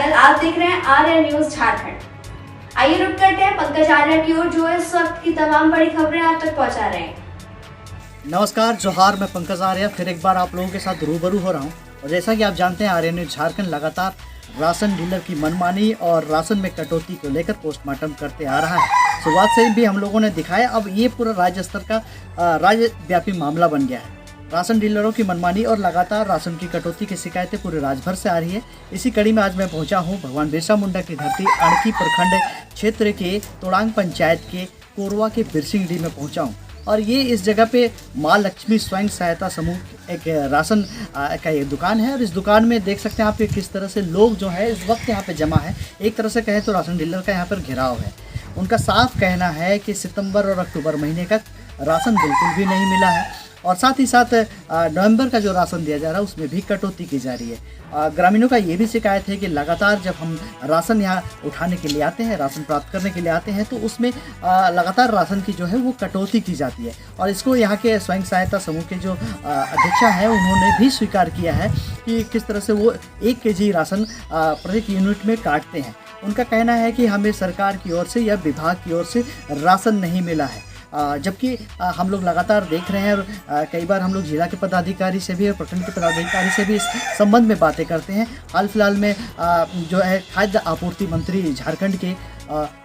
बादल, आप देख रहे हैं आर्या न्यूज झारखंड। आइए रुक करते हैं पंकज आर्या की ओर, जो इस वक्त की तमाम बड़ी खबरें आप तक पहुंचा रहे हैं। नमस्कार, जोहार। मैं पंकज आर्या फिर एक बार आप लोगों के साथ रूबरू हो रहा हूं। और जैसा कि आप जानते हैं, आर्या न्यूज झारखंड लगातार राशन डीलर की मनमानी और राशन में कटौती को लेकर पोस्टमार्टम करते आ रहा है। शुरुआत से भी हम लोगों ने दिखाया, अब ये पूरा राज्य स्तर का राज्यव्यापी मामला बन गया है। राशन डीलरों की मनमानी और लगातार राशन की कटौती की शिकायतें पूरे राज्य भर से आ रही है। इसी कड़ी में आज मैं पहुंचा हूं भगवान बिरसा मुंडा की धरती अड़की प्रखंड क्षेत्र के तोड़ांग पंचायत के कोरवा के बिरसिंगडी में पहुंचा हूं। और ये इस जगह पे माँ लक्ष्मी स्वयं सहायता समूह एक राशन का एक दुकान है। और इस दुकान में देख सकते हैं आप किस तरह से लोग जो है इस वक्त यहाँ पे जमा है। एक तरह से कहें तो राशन डीलर का यहाँ पर घेराव है। उनका साफ कहना है कि सितंबर और अक्टूबर महीने का राशन बिल्कुल भी नहीं मिला है, और साथ ही साथ नवंबर का जो राशन दिया जा रहा है उसमें भी कटौती की जा रही है। ग्रामीणों का ये भी शिकायत है कि लगातार जब हम राशन यहाँ उठाने के लिए आते हैं, राशन प्राप्त करने के लिए आते हैं, तो उसमें लगातार राशन की जो है वो कटौती की जाती है। और इसको यहाँ के स्वयं सहायता समूह के जो अध्यक्षा हैं उन्होंने भी स्वीकार किया है कि किस तरह से वो 1 kg राशन प्रत्येक यूनिट में काटते हैं। उनका कहना है कि हमें सरकार की ओर से या विभाग की ओर से राशन नहीं मिला है। जबकि हम लोग लगातार देख रहे हैं, और कई बार हम लोग जिला के पदाधिकारी से भी और प्रखंड के पदाधिकारी से भी इस संबंध में बातें करते हैं। हाल फिलहाल में जो है खाद्य आपूर्ति मंत्री झारखंड के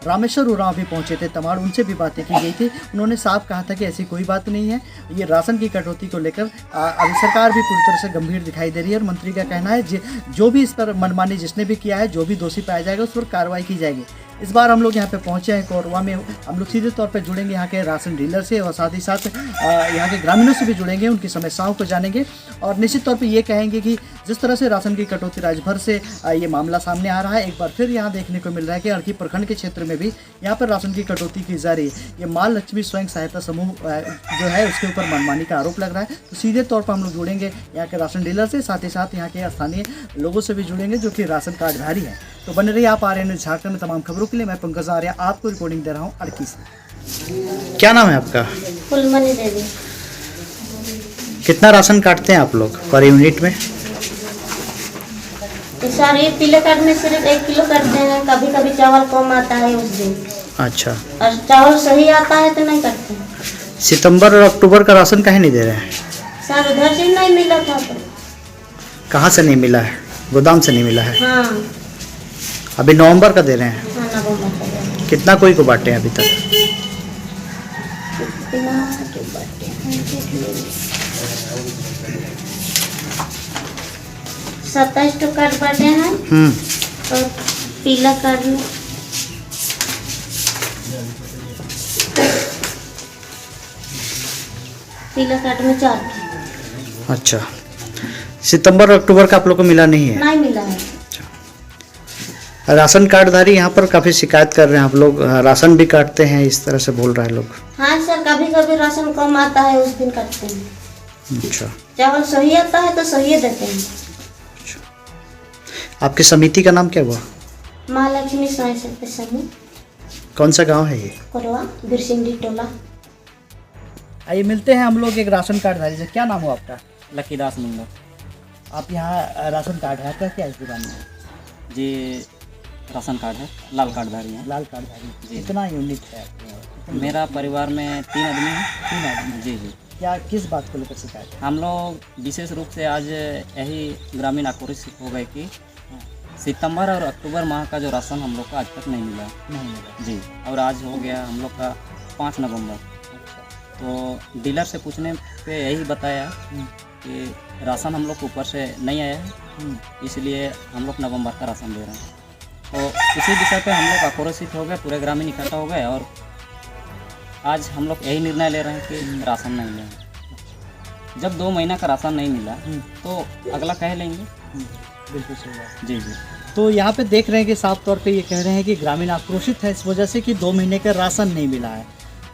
रामेश्वर उरांव भी पहुंचे थे तमाड़, उनसे भी बातें की गई थी। उन्होंने साफ कहा था कि ऐसी कोई बात नहीं है। ये राशन की कटौती को लेकर अभी सरकार भी पूरी तरह से गंभीर दिखाई दे रही है। और मंत्री का कहना है जो भी इस पर मनमानी जिसने भी किया है, जो भी दोषी पाया जाएगा उस पर कार्रवाई की जाएगी। इस बार हम लोग यहाँ पे पहुँचे हैं कोरवा में। हम लोग सीधे तौर पे जुड़ेंगे यहाँ के राशन डीलर से, और साथ ही साथ यहाँ के ग्रामीणों से भी जुड़ेंगे, उनकी समस्याओं को जानेंगे। और निश्चित तौर पे ये कहेंगे कि जिस तरह से राशन की कटौती राज्य भर से ये मामला सामने आ रहा है, एक बार फिर यहाँ देखने को मिल रहा है कि अड़की प्रखंड के क्षेत्र में भी यहाँ पर राशन की कटौती की जा रही है। ये माँ लक्ष्मी स्वयं सहायता समूह जो है उसके ऊपर मनमानी का आरोप लग रहा है। तो सीधे तौर पर हम लोग जुड़ेंगे यहाँ के राशन डीलर से, साथ ही साथ यहाँ के स्थानीय लोगों से भी जुड़ेंगे जो कि राशन कार्डधारी हैं। तो बने रहिए आप आर्या न्यूज झारखंड में तमाम खबरों के लिए। मैं पंकज आर्या आपको रिपोर्टिंग दे रहा हूँ अड़की से। क्या नाम है आपका? फुलमणि देवी। कितना राशन काटते हैं आप लोग पर यूनिट में? सर ये पीले कार्ड में सिर्फ 1 किलो करते हैं। कभी कभी चावल कम आता है उस दिन। अच्छा, और चावल सही आता है तो नहीं करते हैं। सितंबर और अक्टूबर का राशन काहे नहीं दे रहे हैं? सर उधर से नहीं मिला था। तो कहाँ से नहीं मिला है? गोदाम से नहीं मिला है? हाँ, अभी नवंबर का दे रहे हैं। हाँ नवंबर का दे रहे हैं। कितना कोई को बांटे हैं अभी तक? कितना के बाटे हैं? 27 तो कार्ड बाटे हैं। और पीला कार्ड में पीला कार्ड में 4 की। अच्छा, सितंबर और अक्टूबर का आप लोग को मिला नहीं है? नहीं मिला है। राशन कार्डधारी यहाँ पर काफ़ी शिकायत कर रहे हैं। आप लोग राशन भी काटते हैं, इस तरह से बोल रहा है लोग। हाँ सर, कभी कभी राशन कम आता है उस दिन काटते हैं। अच्छा, चावल सही आता है तो सही देते हैं। आपकी समिति का नाम क्या हुआ? माँ लक्ष्मी स्वयं सहायता समूह। कौन सा गांव है ये? कोरवा बिरसिंगडी टोला। आइए मिलते हैं हम लोग एक राशन कार्डधारी से। क्या नाम हो आपका? लकीदास मुंडा आप यहाँ राशन कार्ड है क्या इस दुकान में? जी, राशन कार्ड है, लाल कार्डधारी हैं। लाल कार्डधारी। जी। कितना यूनिट है? मेरा परिवार में 3 आदमी हैं। 3 आदमी। जी जी। क्या किस बात को लेकर शिकायत है? हम लोग विशेष रूप से आज यही ग्रामीण आक्रोशित हो गए कि सितंबर और अक्टूबर माह का जो राशन हम लोग को आज तक नहीं मिला। नहीं मिला जी, और आज हो गया हम लोग का 5 नवंबर। तो डीलर से पूछने पे यही बताया कि राशन हम लोग को ऊपर से नहीं आया है, इसलिए हम लोग नवंबर का राशन दे रहे हैं। तो इसी विषय पे हम लोग आक्रोशित हो गए, पूरे ग्रामीण इकट्ठा हो गए, और आज हम लोग यही निर्णय ले रहे हैं कि राशन नहीं लेंगे। जब 2 महीना का राशन नहीं मिला तो अगला कह लेंगे। बिल्कुल सही बात। जी जी। तो यहाँ पे देख रहे हैं कि साफ तौर पे ये कह रहे हैं कि ग्रामीण आक्रोशित है इस वजह से कि 2 महीने का राशन नहीं मिला है।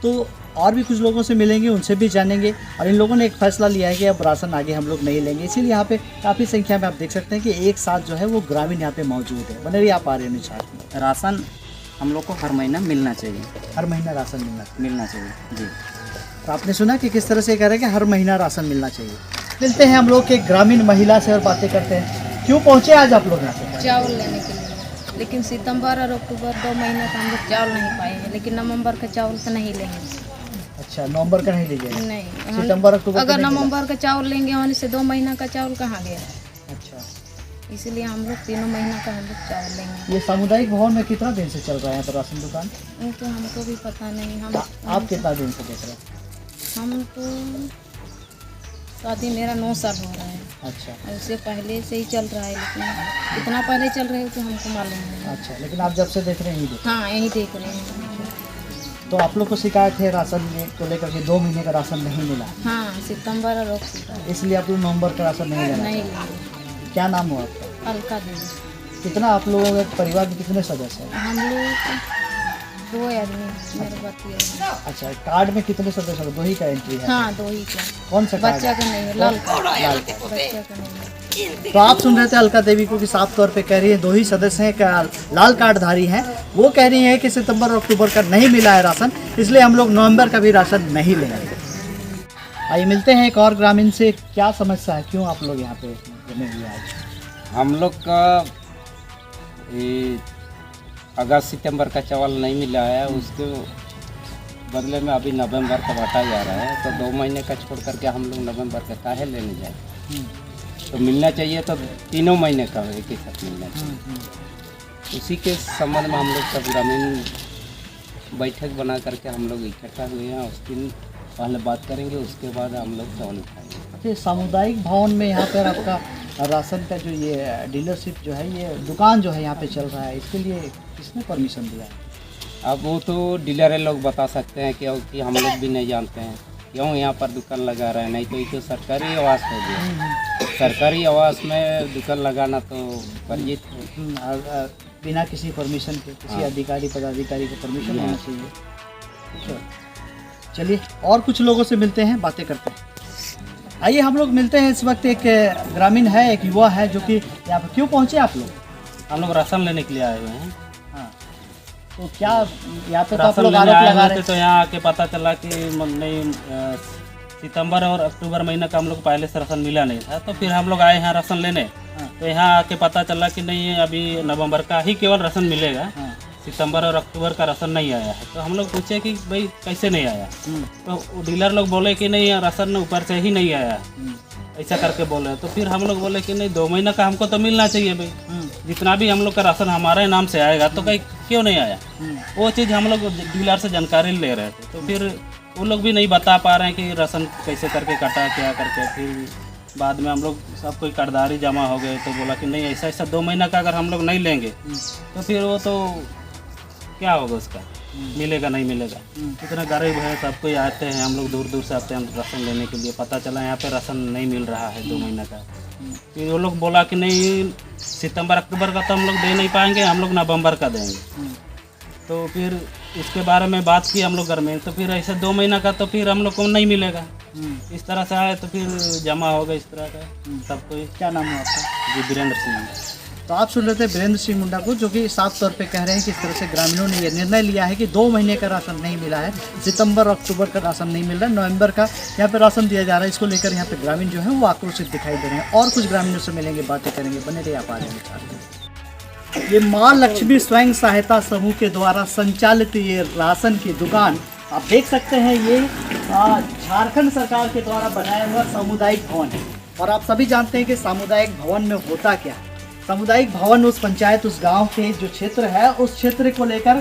तो और भी कुछ लोगों से मिलेंगे, उनसे भी जानेंगे। और इन लोगों ने एक फैसला लिया है कि अब राशन आगे हम लोग नहीं लेंगे। इसीलिए यहाँ पे काफ़ी संख्या में आप देख सकते हैं कि एक साथ जो है वो ग्रामीण यहाँ पे मौजूद है। बने रहिए आप आर्या न्यूज झारखंड। राशन हम लोग को हर महीना मिलना चाहिए। हर महीना राशन मिलना चाहिए जी। तो आपने सुना कि किस तरह से कह रहे हैं कि हर महीना राशन मिलना चाहिए। मिलते हैं हम लोग एक ग्रामीण महिला से और बातें करते हैं। क्यों पहुँचे आज आप लोग यहाँ पे? चावल लेने के लिए। लेकिन सितंबर और अक्टूबर 2 महीने का हम लोग चावल नहीं पाएंगे, लेकिन नवंबर का चावल तो नहीं लेंगे। अच्छा, नवंबर का नहीं लीजिएगा? नहीं, सितंबर अक्टूबर अगर का नहीं नवंबर का चावल लेंगे होने से 2 महीना का चावल कहाँ गया? अच्छा, इसलिए हम लोग 3 महीना का हम लोग चावल लेंगे। ये सामुदायिक भवन में कितना दिन से चल रहा है यहाँ पर राशन दुकान? तो हमको भी पता नहीं। आप कितना दिन से देख रहे हैं? हम तो शादी मेरा 9 साल हो रहा है। अच्छा, और उससे पहले से ही चल रहा है, लेकिन कितना पहले चल रहे हो तो हमको मालूम नहीं। अच्छा, लेकिन आप जब से देख रहे हैं यही देख। हाँ, यही देख रहे हैं। तो आप लोग को शिकायत है राशन को लेकर के 2 महीने का राशन नहीं मिला, हाँ, सितंबर और अक्टूबर इसलिए आप लोग नवंबर का राशन नहीं लेना? नहीं लेंगे। क्या नाम हो आपका? अलका देवी। कितना आप लोगों के परिवार के कितने सदस्य हैं? हम लोग 2 आदमी, मेरे पति है। अच्छा, कार्ड में कितने सदस्य हैं? 2 ही का एंट्री है? हाँ, 2 ही का। कौन सा कार्ड? बच्चा का नहीं है, लाल का। लाल का। बच्चा का नहीं है। तो आप सुन रहे थे अलका देवी को कि साफ तौर पे कह रही है 2 ही सदस्य हैं, लाल कार्डधारी हैं। वो कह रही है कि सितंबर और अक्टूबर का नहीं मिला है राशन, इसलिए हम लोग नवंबर का भी राशन नहीं लेंगे। आइए मिलते हैं एक और ग्रामीण से। क्या समस्या है, क्यों आप लोग यहाँ पे जमे हुए आज? हम लोग का अगस्त सितंबर का चावल नहीं मिला है, उसके बदले में अभी नवंबर का बांटा जा रहा है। तो 2 महीने का छोड़ करके हम लोग नवंबर का काहे लेने जाए? तो मिलना चाहिए तो 3 महीने का एक ही साथ मिलना चाहिए। उसी के संबंध में हम लोग सब ग्रामीण बैठक बना करके हम लोग इकट्ठा हुए हैं। उस दिन पहले बात करेंगे, उसके बाद हम लोग चावल उठाएंगे। अच्छा, सामुदायिक भवन में यहाँ पर आपका राशन का जो ये डीलरशिप जो है, ये दुकान जो है यहाँ पे चल रहा है, इसके लिए किसने परमिशन दिया है? अब वो तो डीलर लोग बता सकते हैं, क्योंकि हम लोग भी नहीं जानते हैं क्यों यहाँ पर दुकान लगा रहे हैं। नहीं तो ये तो सरकारी आवास हो गया। सरकारी आवास में दुकान लगाना तो वर्जित है। बिना किसी परमिशन के, किसी अधिकारी पदाधिकारी को परमिशन होना चाहिए। अच्छा, चलिए और कुछ लोगों से मिलते हैं, बातें करते हैं। आइए हम लोग मिलते हैं। इस वक्त एक ग्रामीण है, एक युवा है जो कि यहाँ पर क्यों पहुँचे आप लोग? हम लोग राशन लेने के लिए आए हुए हैं। हाँ, तो क्या यहाँ पे तो आप राशन लोग लेने आरोप आए लगा हुए रहे थे, तो यहाँ आके पता चला कि नहीं, सितंबर और अक्टूबर महीना का हम लोग पहले से राशन मिला नहीं था। तो फिर हम लोग आए हैं राशन लेने। हाँ। तो यहाँ आके पता चला कि नहीं, अभी नवंबर का ही केवल राशन मिलेगा, हाँ। सितंबर और अक्टूबर का राशन नहीं आया है। तो हम लोग पूछे कि भाई कैसे नहीं आया? तो डीलर लोग बोले कि नहीं, राशन ऊपर से ही नहीं आया, ऐसा करके बोले। तो फिर हम लोग बोले कि नहीं, 2 महीना का हमको तो मिलना चाहिए भाई। जितना भी हम लोग का राशन हमारे नाम से आएगा तो कहीं क्यों नहीं आया? वो चीज़ हम लोग डीलर से जानकारी ले रहे थे। तो फिर वो लोग भी नहीं बता पा रहे हैं कि राशन कैसे करके कटा, क्या करके। फिर बाद में हम लोग सब कोई कार्डधारी जमा हो गए, तो बोला कि नहीं, ऐसा ऐसा 2 महीना का अगर हम लोग नहीं लेंगे तो फिर वो तो क्या होगा, उसका मिलेगा नहीं मिलेगा। कितने गरीब है, सब कोई आते हैं, हम लोग दूर दूर से आते हैं राशन लेने के लिए। पता चला यहाँ पे राशन नहीं मिल रहा है 2 महीना का। फिर वो लोग बोला कि नहीं, सितंबर अक्टूबर का तो हम लोग दे नहीं पाएंगे, हम लोग नवंबर का देंगे। तो फिर इसके बारे में बात की हम लोग घर में। तो फिर ऐसे 2 महीना का तो फिर हम लोग को नहीं मिलेगा। इस तरह से आए तो फिर जमा होगा इस तरह का सब कोई। क्या नाम है आपका? जी, वीरेंद्र सिंह। तो आप सुन रहे थे वीरेंद्र सिंह मुंडा को, जो कि साफ तौर पे कह रहे हैं कि इस तरह से ग्रामीणों ने ये निर्णय लिया है कि 2 महीने का राशन नहीं मिला है, सितंबर अक्टूबर का राशन नहीं मिल रहा है, नवंबर का यहाँ पे राशन दिया जा रहा है। इसको लेकर यहाँ पे ग्रामीण जो है वो आक्रोशित दिखाई दे रहे हैं। और कुछ ग्रामीणों से मिलेंगे, बातें करेंगे, बने रहिए आप आगे। ये माँ लक्ष्मी स्वयं सहायता समूह के द्वारा संचालित ये राशन की दुकान आप देख सकते हैं। ये झारखंड सरकार के द्वारा बनाया हुआ सामुदायिक भवन है। और आप सभी जानते हैं कि सामुदायिक भवन में होता क्या है। सामुदायिक भवन उस पंचायत, उस गांव के जो क्षेत्र है, उस क्षेत्र को लेकर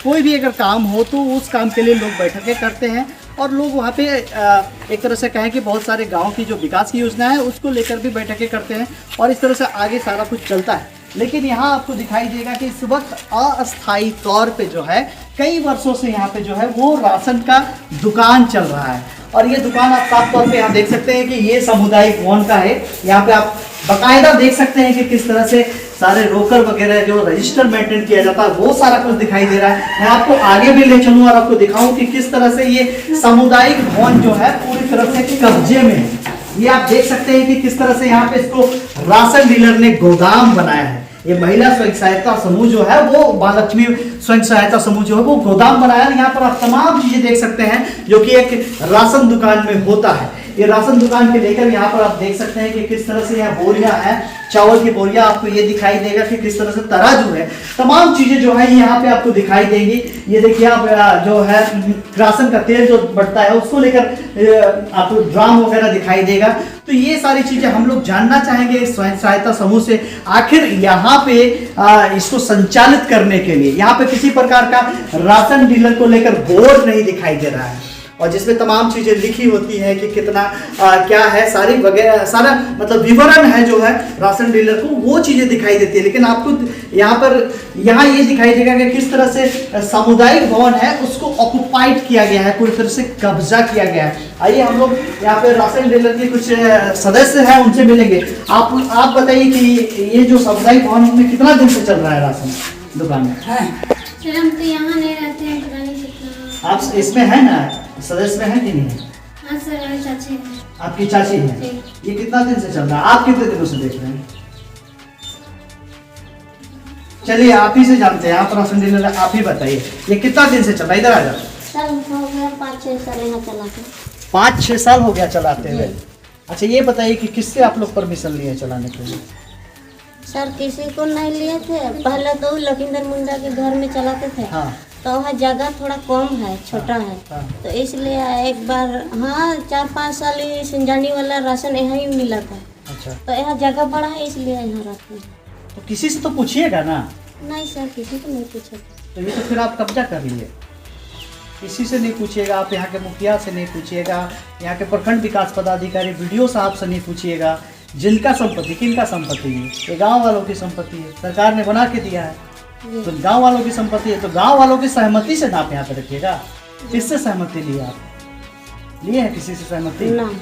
कोई भी अगर काम हो तो उस काम के लिए लोग बैठकें करते हैं। और लोग वहाँ पे एक तरह से कहें कि बहुत सारे गांव की जो विकास की योजना है उसको लेकर भी बैठकें करते हैं। और इस तरह से आगे सारा कुछ चलता है। लेकिन यहाँ आपको दिखाई देगा कि इस वक्त अस्थायी तौर पे जो है कई वर्षों से यहाँ पे जो है वो राशन का दुकान चल रहा है। और ये दुकान आप साफ तौर पे यहाँ देख सकते हैं कि ये सामुदायिक भवन का है। यहाँ पे आप बाकायदा देख सकते हैं कि किस तरह से सारे रोकर वगैरह जो रजिस्टर मेंटेन किया जाता है वो सारा कुछ दिखाई दे रहा है। मैं आपको आगे भी ले चलूँ और आपको दिखाऊं कि किस तरह से ये सामुदायिक भवन जो है पूरी तरह से कब्जे में है। ये आप देख सकते हैं कि किस तरह से यहाँ पे इसको राशन डीलर ने गोदाम बनाया है। ये महिला स्वयं सहायता समूह जो है वो माँ लक्ष्मी स्वयं सहायता समूह जो है वो गोदाम बनाया है। यहाँ पर आप तमाम चीजें देख सकते हैं जो कि एक राशन दुकान में होता है। ये राशन दुकान के लेकर यहाँ पर आप देख सकते हैं कि किस तरह से यहाँ बोरियां हैं चावल की बोरियां आपको ये दिखाई देगा कि किस तरह से तराजू है, तमाम चीजें जो है यहाँ पे आपको दिखाई देंगी। ये देखिए आप जो है राशन का तेल जो बढ़ता है उसको लेकर आपको ड्राम वगैरह दिखाई देगा। तो ये सारी चीजें हम लोग जानना चाहेंगे इस स्वयं सहायता समूह से, आखिर यहाँ पे इसको संचालित करने के लिए यहाँ पे किसी प्रकार का राशन डीलर को लेकर बोर्ड नहीं दिखाई दे रहा है, और जिसमें तमाम चीजें लिखी होती है कि कितना क्या है, सारी वगैरह सारा मतलब विवरण है जो है राशन डीलर को, वो चीजें दिखाई देती है। लेकिन आपको यहाँ ये दिखाई देगा कि किस तरह से सामुदायिक भवन है उसको ऑक्युपाइड किया गया है, पूरी तरह से कब्जा किया गया है। आइए हम लोग यहाँ पे राशन डीलर के कुछ सदस्य हैं उनसे मिलेंगे। आप बताइए कि ये जो सामुदायिक भवन में कितना दिन से चल रहा है राशन दुकान में? सर हम तो यहाँ नहीं रहते हैं, पता नहीं कितना। आप इसमें है ना, सदस्य में है कि नहीं है? हाँ सर, हमारे चाची हैं। आपकी चाची है? ये कितना दिन से चल रहा है, आप कितने दिनों से देख रहे हैं? चलिए आप ही से जानते हैं, आप राशन डीलर आप ही बताइए ये कितना दिन से चल रहा है? इधर आ जाओ। सर हो गया 5-6 साल यहाँ चलाते। 5-6 साल हो गया चलाते हुए। अच्छा ये बताइए कि किससे आप लोग परमिशन लिए चलाने के लिए? सर किसी को नहीं लिए थे, पहले तो लखींदर मुंडा के घर में चलाते थे। हाँ तो वहाँ जगह थोड़ा कम है, छोटा है, हाँ। तो इसलिए एक बार 4-5 साल ही सिंजानी वाला राशन यहाँ ही मिला था। अच्छा, तो यहाँ जगह बड़ा है इसलिए यहाँ रखते हैं। तो किसी से तो पूछिएगा ना। नहीं सर, किसी को नहीं पूछा। तो ये तो फिर आप कब्जा कर लिए, किसी से नहीं पूछिएगा, आप यहाँ के मुखिया से नहीं पूछिएगा, यहाँ के प्रखंड विकास पदाधिकारी वीडियो साहब से नहीं पूछिएगा। जिनका संपत्ति, किनका संपत्ति है? ये गांव वालों की संपत्ति है, सरकार ने बना के दिया है, तो गांव वालों की संपत्ति है, तो गांव वालों की सहमति से ना आप यहाँ पे रखिएगा। किससे सहमति लिए आप? लिए है किसी से सहमति? नहीं।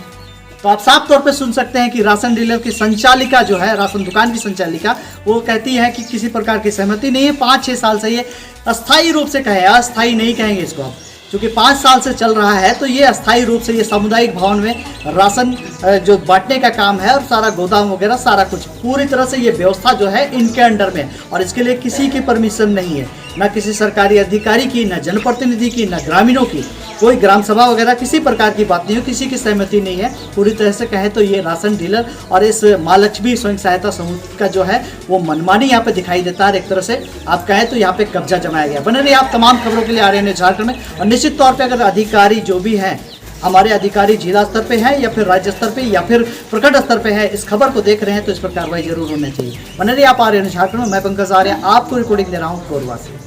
तो आप साफ तौर पे सुन सकते हैं कि राशन डीलर की संचालिका जो है, राशन दुकान की संचालिका, वो कहती है कि किसी प्रकार की सहमति नहीं है। 5-6 साल से ये अस्थायी रूप से कहे, अस्थायी नहीं कहेंगे इसको आप, क्योंकि 5 साल से चल रहा है, तो ये अस्थायी रूप से ये सामुदायिक भवन में राशन जो बांटने का काम है और सारा गोदाम वगैरह सारा कुछ पूरी तरह से ये व्यवस्था जो है इनके अंडर में, और इसके लिए किसी की परमिशन नहीं है, ना किसी सरकारी अधिकारी की, ना जनप्रतिनिधि की, ना ग्रामीणों की, कोई ग्राम सभा वगैरह किसी प्रकार की बात नहीं हो, किसी की सहमति नहीं है। पूरी तरह से कहे तो ये राशन डीलर और इस माँ लक्ष्मी स्वयं सहायता समूह का जो है वो मनमानी यहाँ पे दिखाई देता है। एक तरह से आप कहें तो यहाँ पे कब्जा जमाया गया। बने रहिए आप तमाम खबरों के लिए आ रहे हैं झारखंड में, और निश्चित तौर पर अगर अधिकारी जो भी हैं, हमारे अधिकारी जिला स्तर पे हैं या फिर राज्य स्तर पे या फिर प्रखंड स्तर पे है, इस खबर को देख रहे हैं तो इस पर कार्रवाई जरूर होनी चाहिए। बने रहिए आप आ रहे हैं झारखंड में। मैं पंकज आर्य आपको रिपोर्टिंग दे रहा हूँ कोरबा से।